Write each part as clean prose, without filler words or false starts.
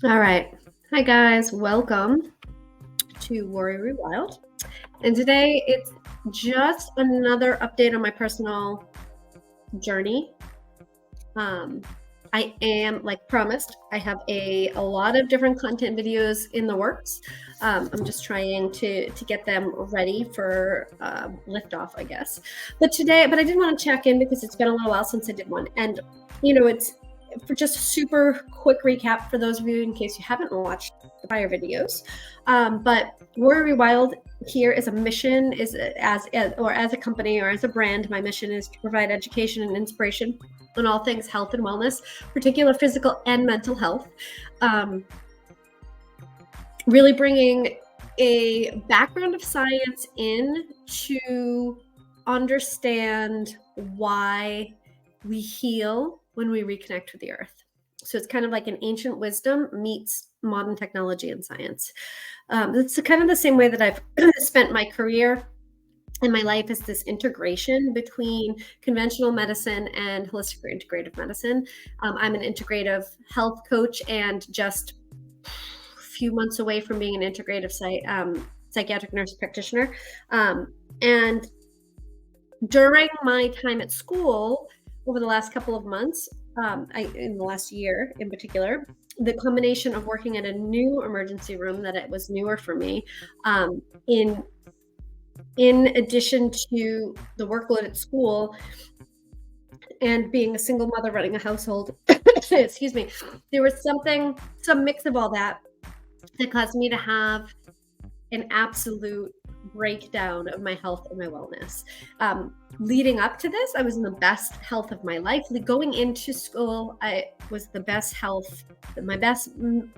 All right. Hi, guys. Welcome to Warrior Wild. And today it's just another update on my personal journey. Um, I am, like promised, I have a lot of different content videos in the works. I'm just trying to get them ready for liftoff, I guess. But I did want to check in because it's been a little while since I did one. And, it's for just a super quick recap for those of you in case you haven't watched the prior videos. But Warrior Wild here is a mission, as a company or as a brand. My mission is to provide education and inspiration on all things health and wellness, particular physical and mental health. Really bringing a background of science in to understand why we heal when we reconnect with the earth. So it's kind of like an ancient wisdom meets modern technology and science. It's kind of the same way that I've spent my career and my life, is this integration between conventional medicine and holistic or integrative medicine. I'm an integrative health coach and just a few months away from being an integrative psychiatric nurse practitioner. And during my time at school, over the last couple of months, in the last year in particular, the combination of working at a new emergency room that it was newer for me, in addition to the workload at school and being a single mother running a household, excuse me, there was some mix of all that caused me to have an absolute breakdown of my health and my wellness. Leading up to this, I was in the best health of my life. Going into school, I was the best health, my best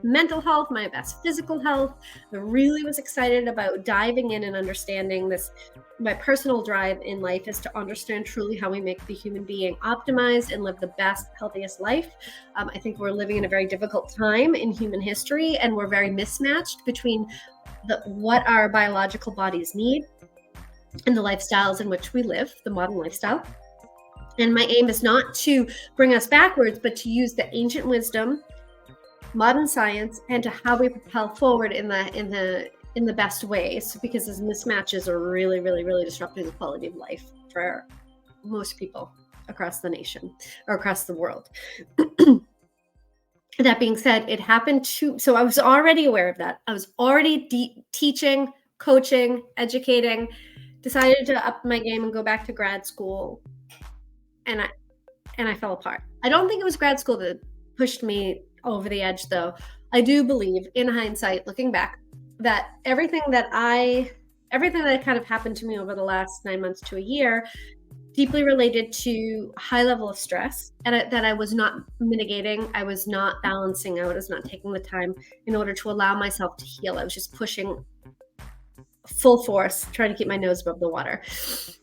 mental health, my best physical health. I really was excited about diving in and understanding this. My personal drive in life is to understand truly how we make the human being optimized and live the best, healthiest life. I think we're living in a very difficult time in human history, and we're very mismatched between what our biological bodies need and the lifestyles in which we live, the modern lifestyle. And my aim is not to bring us backwards, but to use the ancient wisdom, modern science, and to how we propel forward in the best ways, because these mismatches are really, really, really disrupting the quality of life for most people across the nation or across the world. That being said, it happened so I was already aware of that. I was already teaching, coaching, educating, decided to up my game and go back to grad school. And I fell apart. I don't think it was grad school that pushed me over the edge, though. I do believe, in hindsight, looking back, that everything that kind of happened to me over the last 9 months to a year deeply related to high level of stress, and that I was not mitigating. I was not balancing out. I was not taking the time in order to allow myself to heal. I was just pushing full force, trying to keep my nose above the water.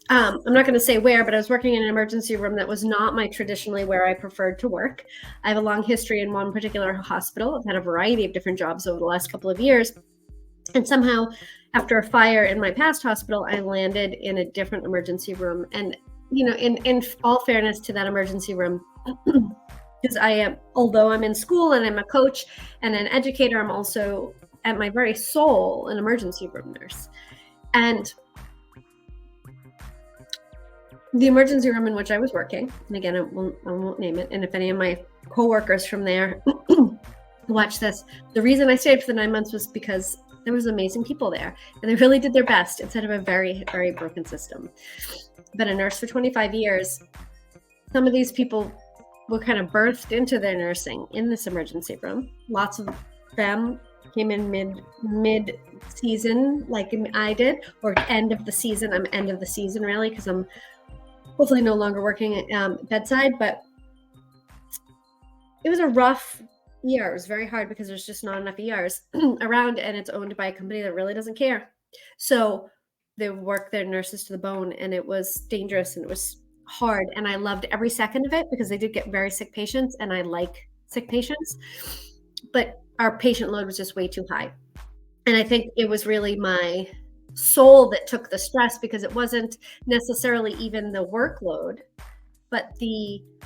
I'm not going to say where, but I was working in an emergency room that was not traditionally where I preferred to work. I have a long history in one particular hospital. I've had a variety of different jobs over the last couple of years. And somehow, after a fire in my past hospital, I landed in a different emergency room. And in all fairness to that emergency room, because although I'm in school and I'm a coach and an educator, I'm also at my very soul an emergency room nurse. And the emergency room in which I was working, and again, I won't name it, and if any of my coworkers from there watch this, the reason I stayed for the 9 months was because there was amazing people there, and they really did their best instead of a very, very broken system. Been a nurse for 25 years. Some of these people were kind of birthed into their nursing in this emergency room. Lots of them came in mid season, like I did, or end of the season. I'm end of the season really, because I'm hopefully no longer working at bedside. But it was a rough year. It was very hard because there's just not enough ERs around, and it's owned by a company that really doesn't care. So they work their nurses to the bone, and it was dangerous and it was hard. And I loved every second of it because they did get very sick patients, and I like sick patients, but our patient load was just way too high. And I think it was really my soul that took the stress, because it wasn't necessarily even the workload, but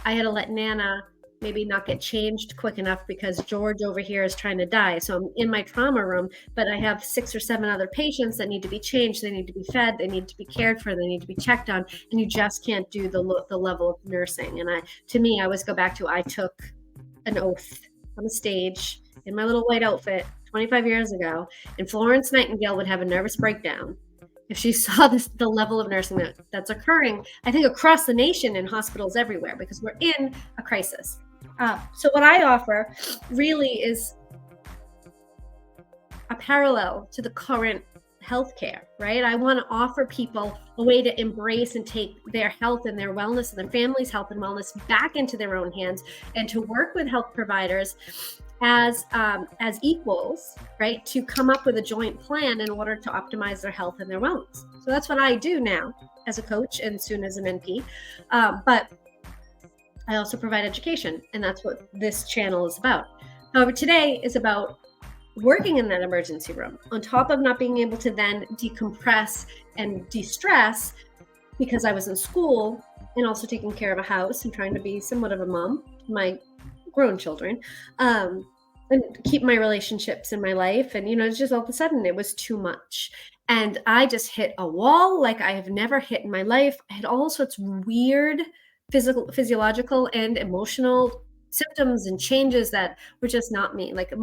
I had to let Nana maybe not get changed quick enough because George over here is trying to die. So I'm in my trauma room, but I have 6 or 7 other patients that need to be changed. They need to be fed. They need to be cared for. They need to be checked on. And you just can't do the level of nursing. And to me, I always go back to, I took an oath on the stage in my little white outfit 25 years ago, and Florence Nightingale would have a nervous breakdown if she saw the level of nursing that's occurring, I think, across the nation in hospitals everywhere, because we're in a crisis. So what I offer really is a parallel to the current healthcare, right? I want to offer people a way to embrace and take their health and their wellness and their family's health and wellness back into their own hands, and to work with health providers as equals, right, to come up with a joint plan in order to optimize their health and their wellness. So that's what I do now as a coach and soon as an NP. But I also provide education, and that's what this channel is about. However, today is about working in that emergency room, on top of not being able to then decompress and de-stress because I was in school and also taking care of a house and trying to be somewhat of a mom to my grown children, and keep my relationships in my life. And, it's just all of a sudden it was too much. And I just hit a wall like I have never hit in my life. I had all sorts of weird physiological and emotional symptoms and changes that were just not me. Like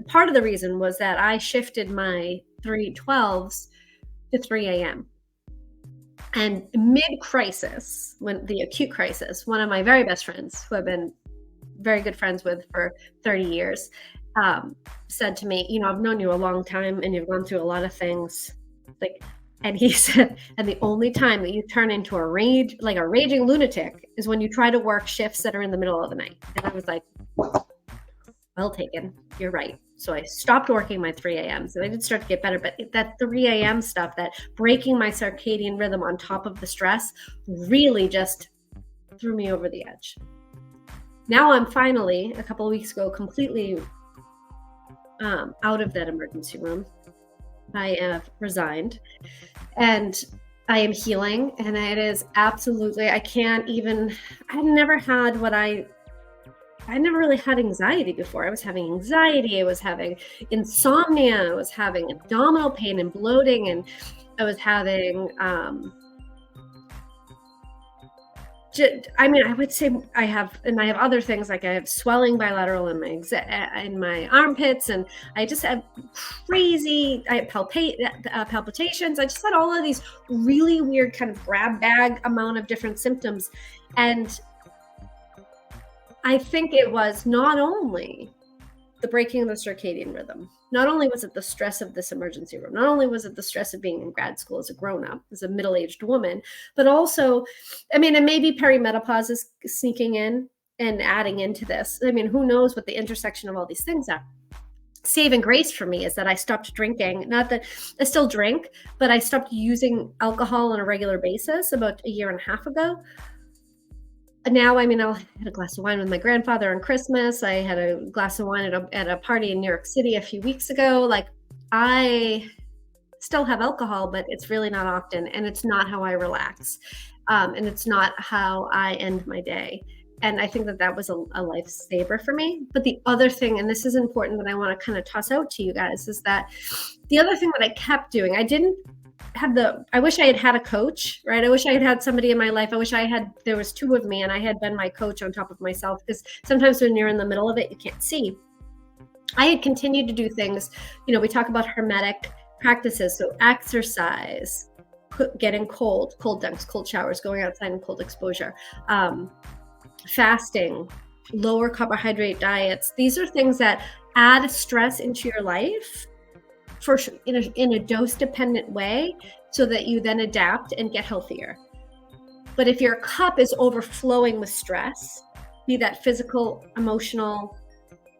part of the reason was that I shifted my 312s to 3 a.m. And mid-crisis, when the acute crisis, one of my very best friends, who I've been very good friends with for 30 years, said to me, I've known you a long time and you've gone through a lot of things. And he said, and the only time that you turn into a raging lunatic is when you try to work shifts that are in the middle of the night. And I was like, well taken, you're right. So I stopped working my 3 a.m. So I did start to get better, but that 3 a.m. stuff, that breaking my circadian rhythm on top of the stress, really just threw me over the edge. Now I'm finally, a couple of weeks ago, completely out of that emergency room. I have resigned and I am healing, and it is absolutely, I never really had anxiety before. I was having anxiety, I was having insomnia, I was having abdominal pain and bloating, and I was having, I would say I have other things, like I have swelling bilateral in my armpits, and I just have palpitations. I just had all of these really weird kind of grab bag amount of different symptoms. And I think it was not only the breaking of the circadian rhythm, not only was it the stress of this emergency room, not only was it the stress of being in grad school as a grown-up, as a middle-aged woman, but also, and maybe perimenopause is sneaking in and adding into this. Who knows what the intersection of all these things are. Saving grace for me is that I stopped drinking. Not that I still drink, but I stopped using alcohol on a regular basis about a year and a half ago. Now, I had a glass of wine with my grandfather on Christmas. I had a glass of wine at a party in New York City a few weeks ago. Like, I still have alcohol, but it's really not often, and it's not how I relax. And it's not how I end my day. And I think that was a lifesaver for me. But the other thing, and this is important, that I want to kind of toss out to you guys, is that the other thing that I kept doing, I wish I had had a coach, right? I wish I had had somebody in my life. I wish there was 2 of me and I had been my coach on top of myself, because sometimes when you're in the middle of it, you can't see. I had continued to do things, we talk about hermetic practices. So exercise, getting cold dunks, cold showers, going outside in cold exposure, fasting, lower carbohydrate diets. These are things that add stress into your life in a dose-dependent way, so that you then adapt and get healthier. But if your cup is overflowing with stress, be that physical, emotional,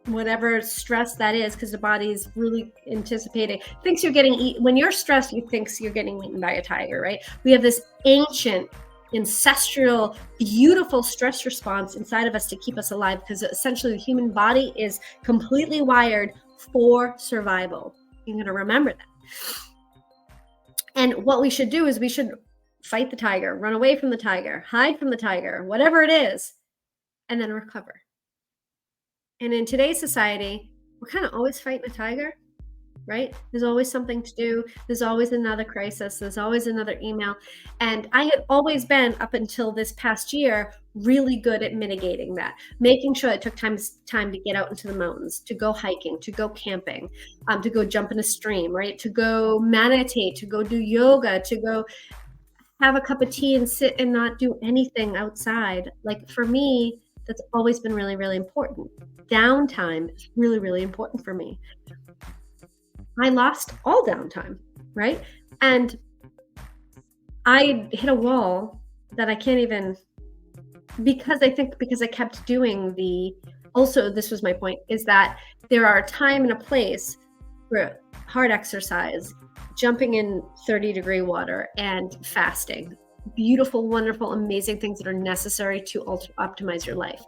whatever stress that is, because the body is really anticipating, thinks you're getting eaten. When you're stressed, you think you're getting eaten by a tiger, right? We have this ancient, ancestral, beautiful stress response inside of us to keep us alive, because essentially the human body is completely wired for survival. You're going to remember that. And what we should do is we should fight the tiger, run away from the tiger, hide from the tiger, whatever it is, and then recover. And in today's society, we're kind of always fighting a tiger, right? There's always something to do. There's always another crisis. There's always another email. And I had always been, up until this past year, really good at mitigating that, making sure I took time to get out into the mountains, to go hiking, to go camping, to go jump in a stream, right? To go meditate, to go do yoga, to go have a cup of tea and sit and not do anything outside. Like, for me, that's always been really, really important. Downtime is really, really important for me. I lost all downtime, right? And I hit a wall that I can't even, because I kept doing also, this was my point, is that there are a time and a place for hard exercise, jumping in 30-degree water, and fasting. Beautiful, wonderful, amazing things that are necessary to optimize your life.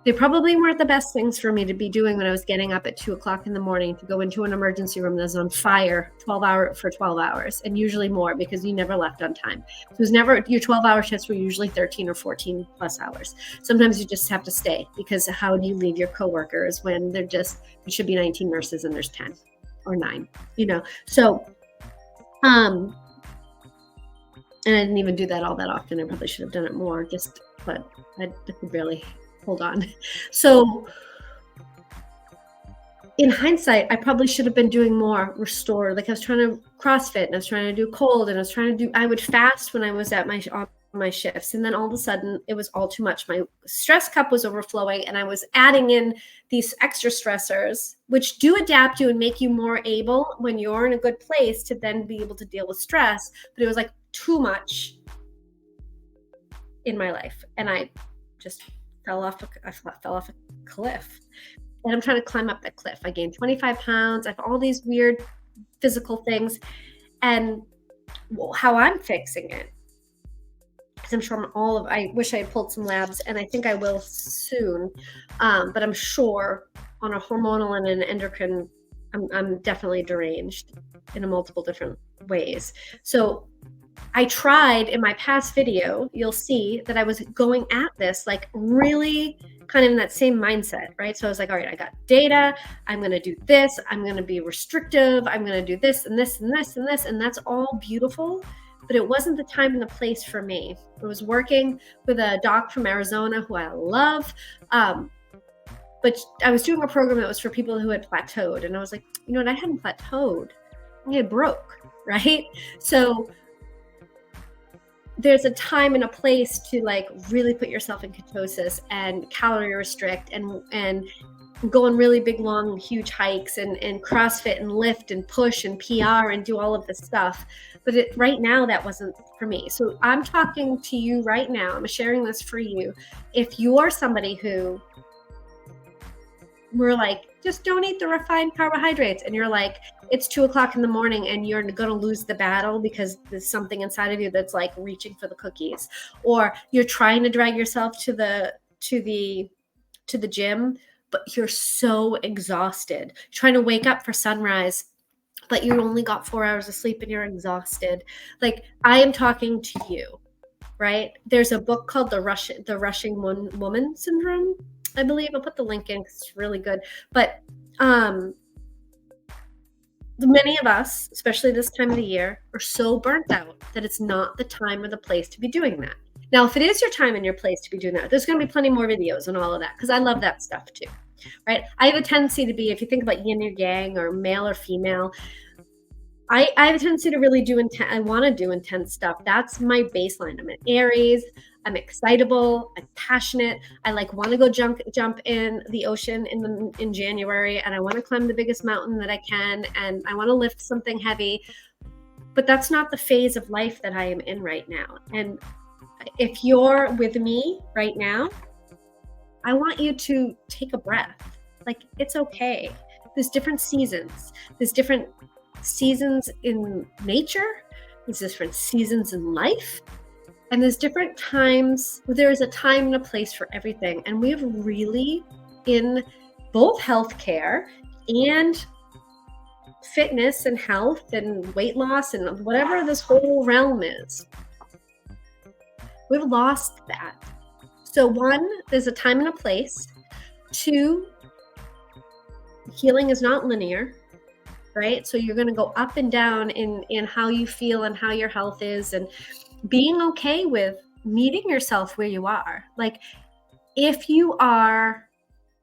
They probably weren't the best things for me to be doing when I was getting up at 2:00 in the morning to go into an emergency room that's on fire for 12 hours, and usually more, because you never left on time. So it was never, your 12-hour shifts were usually 13 or 14 plus hours. Sometimes you just have to stay, because how do you leave your coworkers when there should be 19 nurses and there's 10 or 9, So, and I didn't even do that all that often. I probably should have done it more, but I could barely hold on. So in hindsight, I probably should have been doing more restore. Like, I was trying to CrossFit, and I was trying to do cold, and I would fast when I was at on my shifts. And then all of a sudden it was all too much. My stress cup was overflowing, and I was adding in these extra stressors, which do adapt you and make you more able, when you're in a good place, to then be able to deal with stress. But it was like too much in my life. And I just fell off a cliff, and I'm trying to climb up that cliff. I gained 25 pounds. I have all these weird physical things, and how I'm fixing it, because I'm sure I wish I had pulled some labs, and I think I will soon. But I'm sure on a hormonal and an endocrine, I'm definitely deranged in multiple different ways. So I tried, in my past video, you'll see that I was going at this, like, really kind of in that same mindset, right? So I was like, all right, I got data. I'm going to do this. I'm going to be restrictive. I'm going to do this and this and this and this. And that's all beautiful. But it wasn't the time and the place for me. I was working with a doc from Arizona who I love. But I was doing a program that was for people who had plateaued. And I was like, you know what? I hadn't plateaued. I had broke, right? So there's a time and a place to, like, really put yourself in ketosis and calorie restrict and go on really big, long, huge hikes and CrossFit and lift and push and PR and do all of this stuff. But right now, that wasn't for me. So I'm talking to you right now. I'm sharing this for you. If you're somebody who we're like, just don't eat the refined carbohydrates, and you're like, it's 2:00 in the morning and you're going to lose the battle because there's something inside of you that's like reaching for the cookies, or you're trying to drag yourself to the gym, but you're so exhausted, trying to wake up for sunrise, but you only got 4 hours of sleep and you're exhausted. Like, I am talking to you, right? There's a book called The Rushing Woman Syndrome, I believe. I'll put the link in because it's really good. But many of us, especially this time of the year, are so burnt out that it's not the time or the place to be doing that. Now, if it is your time and your place to be doing that, there's going to be plenty more videos and all of that, because I love that stuff too, right? I have a tendency to be, if you think about yin or yang or male or female, I have a tendency to really I want to do intense stuff. That's my baseline. I'm an Aries. I'm excitable. I'm passionate. I want to go jump in the ocean in January, and I want to climb the biggest mountain that I can, and I want to lift something heavy. But that's not the phase of life that I am in right now. And if you're with me right now, I want you to take a breath. Like, it's okay. There's different seasons. There's different seasons in nature. There's different seasons in life. And there's different times. There's a time and a place for everything. And we've really, in both healthcare and fitness and health and weight loss and whatever this whole realm is, we've lost that. So 1, there's a time and a place. 2, healing is not linear, right? So you're going to go up and down in how you feel and how your health is, and being okay with meeting yourself where you are. Like, if you are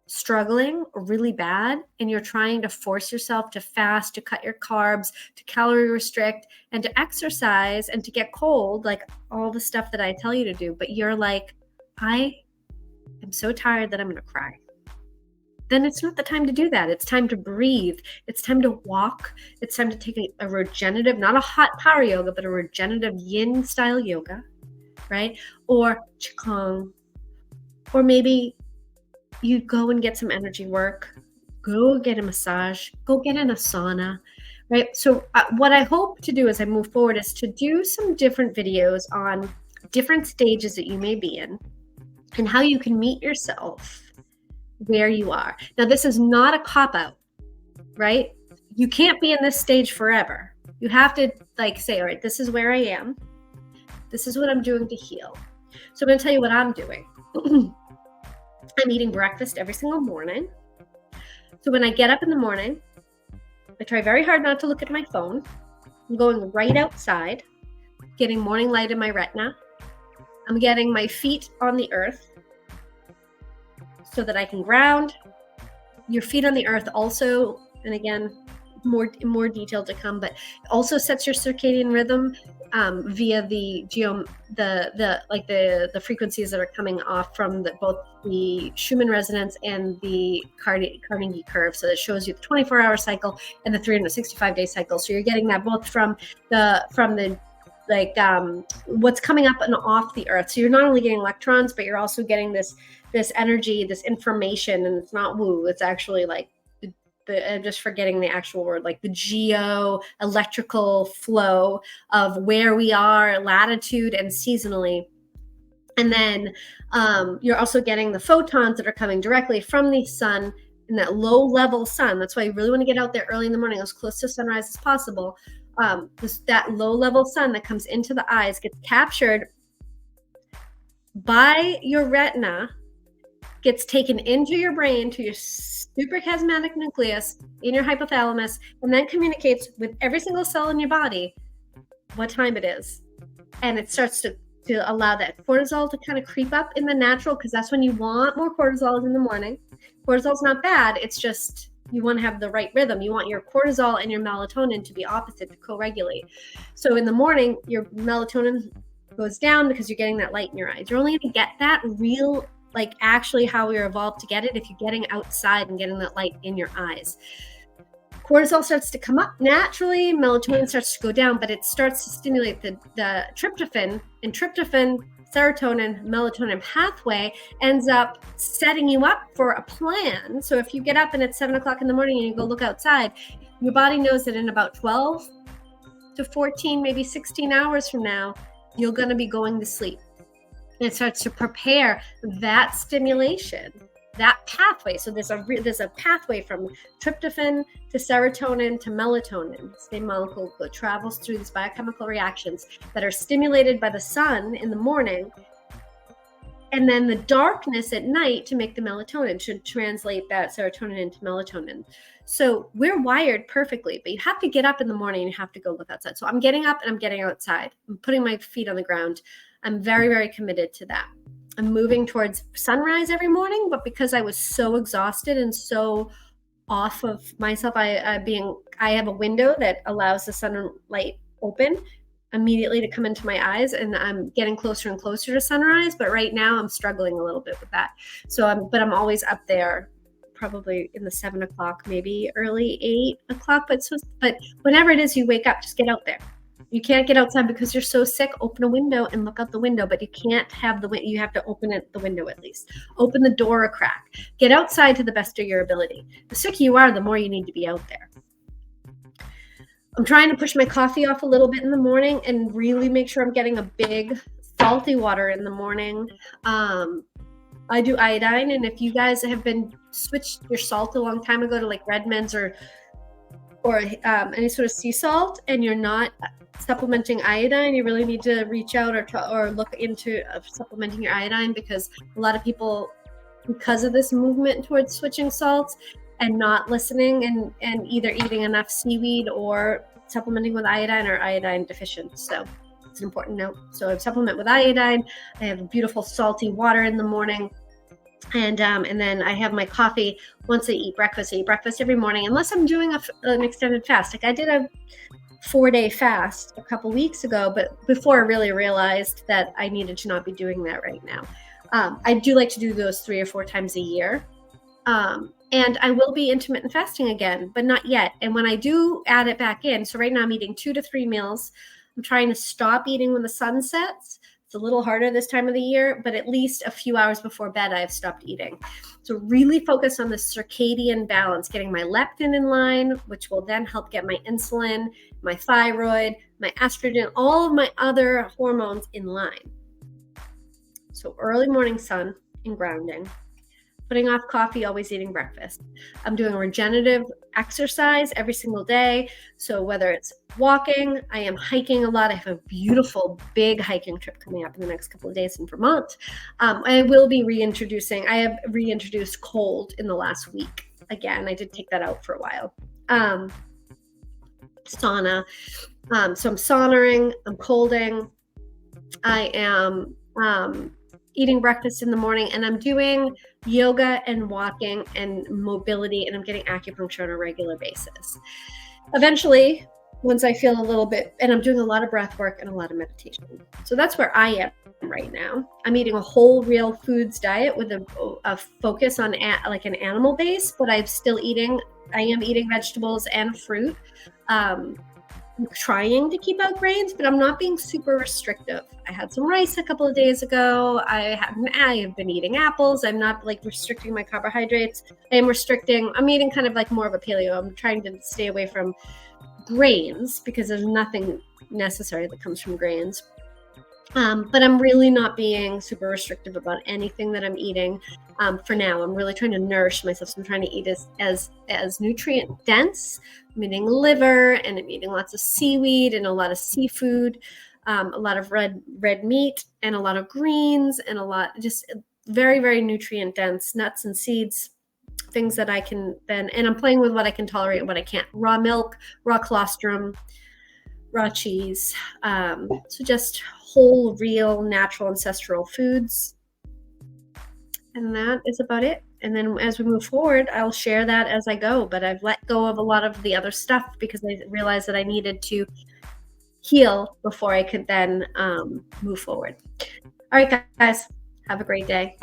struggling really bad and you're trying to force yourself to fast, to cut your carbs, to calorie restrict, and to exercise, and to get cold, like all the stuff that I tell you to do, but you're like, I am so tired that I'm going to cry, then it's not the time to do that. It's time to breathe. It's time to walk. It's time to take a regenerative, not a hot power yoga, but a regenerative yin style yoga, right? Or qigong. Or maybe you go and get some energy work, go get a massage, go get in a sauna, right? So what I hope to do as I move forward is to do some different videos on different stages that you may be in and how you can meet yourself where you are. Now, this is not a cop-out, right? You can't be in this stage forever. You have to like say, all right, this is where I am. This is what I'm doing to heal. So I'm going to tell you what I'm doing. I'm eating breakfast every single morning. So when I get up in the morning, I try very hard not to look at my phone. I'm going right outside, getting morning light in my retina. I'm getting my feet on the earth so that I can ground. Your feet on the earth also, and again, more detail to come, but it also sets your circadian rhythm via the frequencies that are coming off from both the Schumann resonance and the Carnegie curve. So it shows you the 24-hour cycle and the 365-day cycle. So you're getting that both from the what's coming up and off the earth. So you're not only getting electrons, but you're also getting this energy, this information, and it's not woo. It's actually like I'm just forgetting the actual word, like the geo-electrical flow of where we are, latitude and seasonally. And then you're also getting the photons that are coming directly from the sun in that low-level sun. That's why you really want to get out there early in the morning, as close to sunrise as possible. That low-level sun that comes into the eyes gets captured by your retina, gets taken into your brain, to your suprachiasmatic nucleus in your hypothalamus, and then communicates with every single cell in your body what time it is. And it starts to allow that cortisol to kind of creep up in the natural, because that's when you want more cortisol in the morning. Cortisol's not bad. It's just you want to have the right rhythm. You want your cortisol and your melatonin to be opposite, to co-regulate. So in the morning, your melatonin goes down because you're getting that light in your eyes. You're only going to get that real, like actually how we were evolved to get it, if you're getting outside and getting that light in your eyes. Cortisol starts to come up naturally, melatonin starts to go down, but it starts to stimulate the tryptophan, and tryptophan, serotonin, melatonin pathway ends up setting you up for a plan. So if you get up and it's 7 o'clock in the morning and you go look outside, your body knows that in about 12 to 14, maybe 16 hours from now, you're going to be going to sleep. And it starts to prepare that stimulation, that pathway. So there's a pathway from tryptophan to serotonin to melatonin. Same molecule that travels through these biochemical reactions that are stimulated by the sun in the morning, and then the darkness at night to make the melatonin, to translate that serotonin into melatonin. So we're wired perfectly, but you have to get up in the morning and you have to go look outside. So I'm getting up and I'm getting outside. I'm putting my feet on the ground. I'm very, very committed to that. I'm moving towards sunrise every morning, but because I was so exhausted and so off of myself, I have a window that allows the sunlight open immediately to come into my eyes, and I'm getting closer and closer to sunrise. But right now I'm struggling a little bit with that. So I'm always up there, probably in the 7 o'clock, maybe early 8 o'clock. But whenever it is you wake up, just get out there. You can't get outside because you're so sick. Open a window and look out the window, but you can't have you have to open the window at least. Open the door a crack. Get outside to the best of your ability. The sicker you are, the more you need to be out there. I'm trying to push my coffee off a little bit in the morning and really make sure I'm getting a big salty water in the morning. I do iodine, and if you guys have been switched your salt a long time ago to like Redmond's or any sort of sea salt, and you're not supplementing iodine, you really need to reach out or look into supplementing your iodine, because a lot of people, because of this movement towards switching salts, and not listening and either eating enough seaweed or supplementing with iodine or iodine deficient. So it's an important note. So I supplement with iodine. I have beautiful salty water in the morning. And then I have my coffee once I eat breakfast. I eat breakfast every morning, unless I'm doing an extended fast. Like I did a 4-day fast a couple weeks ago, but before I really realized that I needed to not be doing that right now. I do like to do those 3 or 4 times a year. And I will be intermittent fasting again, but not yet. And when I do add it back in, so right now I'm eating 2 to 3 meals. I'm trying to stop eating when the sun sets. It's a little harder this time of the year, but at least a few hours before bed, I've stopped eating. So really focus on the circadian balance, getting my leptin in line, which will then help get my insulin, my thyroid, my estrogen, all of my other hormones in line. So early morning sun and grounding. Putting off coffee, always eating breakfast. I'm doing regenerative exercise every single day. So whether it's walking, I am hiking a lot. I have a beautiful big hiking trip coming up in the next couple of days in Vermont. I will be I have reintroduced cold in the last week. Again, I did take that out for a while. Sauna. So I'm saunaing, I'm colding. I am eating breakfast in the morning, and I'm doing yoga and walking and mobility, and I'm getting acupuncture on a regular basis. Eventually, once I feel a little bit, and I'm doing a lot of breath work and a lot of meditation. So that's where I am right now. I'm eating a whole real foods diet with a focus on like an animal base, but I am eating vegetables and fruit. I'm trying to keep out grains, but I'm not being super restrictive. I had some rice a couple of days ago. I have been eating apples. I'm not like restricting my carbohydrates. I'm eating kind of like more of a paleo. I'm trying to stay away from grains because there's nothing necessary that comes from grains. But I'm really not being super restrictive about anything that I'm eating for now. I'm really trying to nourish myself. So I'm trying to eat as nutrient dense. I'm eating liver, and I'm eating lots of seaweed and a lot of seafood, a lot of red meat, and a lot of greens, and a lot just very, very nutrient dense nuts and seeds, things that I can then, and I'm playing with what I can tolerate and what I can't. Raw milk, raw colostrum, raw cheese. So just whole, real, natural, ancestral foods. And that is about it. And then as we move forward, I'll share that as I go. But I've let go of a lot of the other stuff because I realized that I needed to heal before I could then move forward. All right, guys, have a great day.